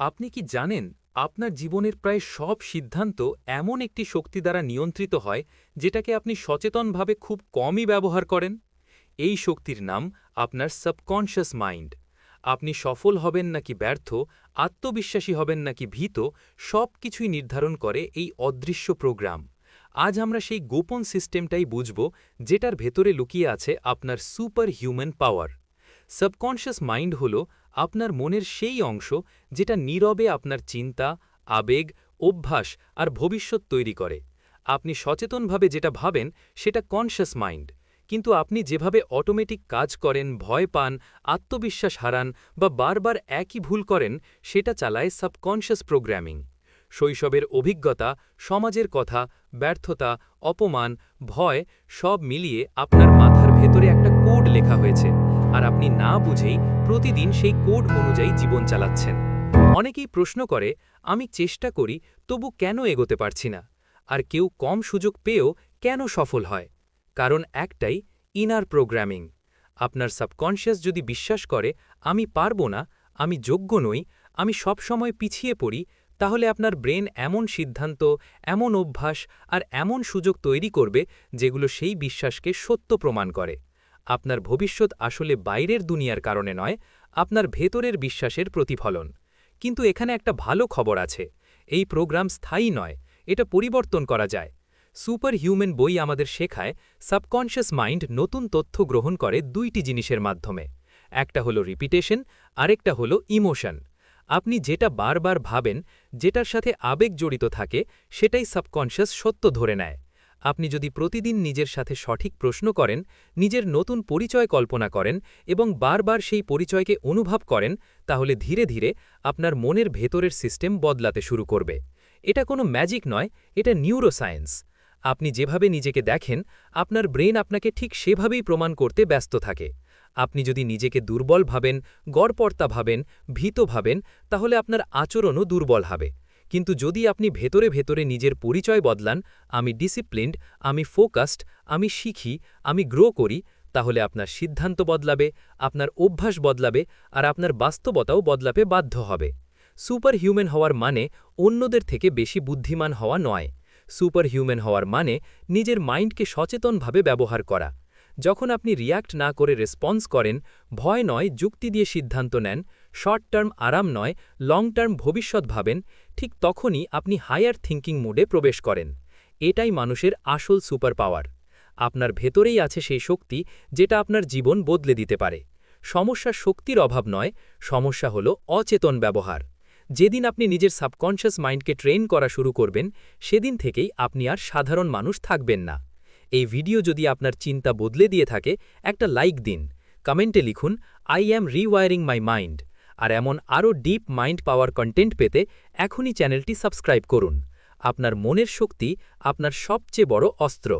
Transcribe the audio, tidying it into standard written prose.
আপনি কি জানেন আপনার জীবনের প্রায় সব সিদ্ধান্ত এমন একটি শক্তি দ্বারা নিয়ন্ত্রিত হয় যেটাকে আপনি সচেতনভাবে খুব কমই ব্যবহার করেন? এই শক্তির নাম আপনার সাবকনশাস মাইন্ড। আপনি সফল হবেন নাকি ব্যর্থ, আত্মবিশ্বাসী হবেন নাকি ভীত, সব কিছুই নির্ধারণ করে এই অদৃশ্য প্রোগ্রাম। আজ আমরা সেই গোপন সিস্টেমটাই বুঝব যেটার ভেতরে লুকিয়ে আছে আপনার সুপার হিউম্যান পাওয়ার। সাবকনশাস মাইন্ড হল আপনার মনের সেই অংশ যেটা নীরবে আপনার চিন্তা, আবেগ, অভ্যাস আর ভবিষ্যৎ তৈরি করে। আপনি সচেতনভাবে যেটা ভাবেন সেটা কনশাস মাইন্ড, কিন্তু আপনি যেভাবে অটোমেটিক কাজ করেন, ভয় পান, আত্মবিশ্বাস হারান বা বারবার একই ভুল করেন, সেটা চালায় সাবকনশাস প্রোগ্রামিং। শৈশবের অভিজ্ঞতা, সমাজের কথা, ব্যর্থতা, অপমান, ভয় সব মিলিয়ে আপনার মাথার ভেতরে একটা কোড লেখা হয়েছে, আর আপনি না বুঝেই প্রতিদিন সেই কোড অনুযায়ী জীবন চালাচ্ছেন। অনেকেই প্রশ্ন করে, আমি চেষ্টা করি তবু কেন এগোতে পারছি না? আর কেউ কম সুযোগ পেয়েও কেন সফল হয়? কারণ একটাই, ইনার প্রোগ্রামিং। আপনার সাবকনশিয়াস যদি বিশ্বাস করে আমি পারবো না, আমি যোগ্য নই, আমি সবসময় পিছিয়ে পড়ি, তাহলে আপনার ব্রেন এমন সিদ্ধান্ত, এমন অভ্যাস আর এমন সুযোগ তৈরি করবে যেগুলো সেই বিশ্বাসকে সত্য প্রমাণ করে। আপনার ভবিষ্যৎ আসলে বাইরের দুনিয়ার কারণে নয়, আপনার ভেতরের বিশ্বাসের প্রতিফলন। কিন্তু এখানে একটা ভালো খবর আছে, এই প্রোগ্রাম স্থায়ী নয়, এটা পরিবর্তন করা যায়। সুপার হিউম্যান বই আমাদের শেখায় সাবকনশিয়াস মাইন্ড নতুন তথ্য গ্রহণ করে দুইটি জিনিসের মাধ্যমে। একটা হলো রিপিটেশন, আরেকটা হলো ইমোশন। আপনি যেটা বারবার ভাবেন, যেটার সাথে আবেগ জড়িত থাকে, সেটাই সাবকনশিয়াস সত্য ধরে নেয়। আপনি যদি প্রতিদিন নিজের সাথে সঠিক প্রশ্ন করেন, নিজের নতুন পরিচয় কল্পনা করেন এবং বারবার সেই পরিচয়কে অনুভব করেন, তাহলে ধীরে ধীরে আপনার মনের ভেতরের সিস্টেম বদলাতে শুরু করবে। এটা কোনো ম্যাজিক নয়, এটা নিউরোসায়েন্স। আপনি যেভাবে নিজেকে দেখেন, আপনার ব্রেন আপনাকে ঠিক সেভাবেই প্রমাণ করতে ব্যস্ত থাকে। আপনি যদি নিজেকে দুর্বল ভাবেন, গড়পড়তা ভাবেন, ভীত ভাবেন, তাহলে আপনার আচরণও দুর্বল হবে। কিন্তু যদি আপনি ভেতরে ভেতরে নিজের পরিচয় বদলান, আমি ডিসিপ্লিনড, আমি ফোকাসড, আমি শিখি, আমি গ্রো করি, তাহলে আপনার সিদ্ধান্ত বদলাবে, আপনার অভ্যাস বদলাবে, আর আপনার বাস্তবতাও বদলাতে বাধ্য হবে। সুপার হিউম্যান হওয়ার মানে অন্যদের থেকে বেশি বুদ্ধিমান হওয়া নয়। সুপার হিউম্যান হওয়ার মানে নিজের মাইন্ডকে সচেতনভাবে ব্যবহার করা। যখন আপনি রিয়্যাক্ট না করে রেসপন্স করেন, ভয় নয় যুক্তি দিয়ে সিদ্ধান্ত নেন, শর্ট টার্ম আরাম নয় লং টার্ম ভবিষ্যৎ ভাবেন, ঠিক তখনই আপনি হায়ার থিঙ্কিং মোডে প্রবেশ করেন। এটাই মানুষের আসল সুপার পাওয়ার। আপনার ভেতরেই আছে সেই শক্তি যেটা আপনার জীবন বদলে দিতে পারে। সমস্যা শক্তির অভাব নয়, সমস্যা হলো অচেতন ব্যবহার। যেদিন আপনি নিজের সাবকনশিয়াস মাইন্ডকে ট্রেন করা শুরু করবেন, সেদিন থেকেই আপনি আর সাধারণ মানুষ থাকবেন না। এই ভিডিও যদি আপনার চিন্তা বদলে দিয়ে থাকে, একটা লাইক দিন, কমেন্টে লিখুন আই অ্যাম রিওয়ারিং মাই মাইন্ড। আর এমন আরও ডিপ মাইন্ড পাওয়ার কন্টেন্ট পেতে এখনই চ্যানেলটি সাবস্ক্রাইব করুন। আপনার মনের শক্তি আপনার সবচেয়ে বড় অস্ত্র।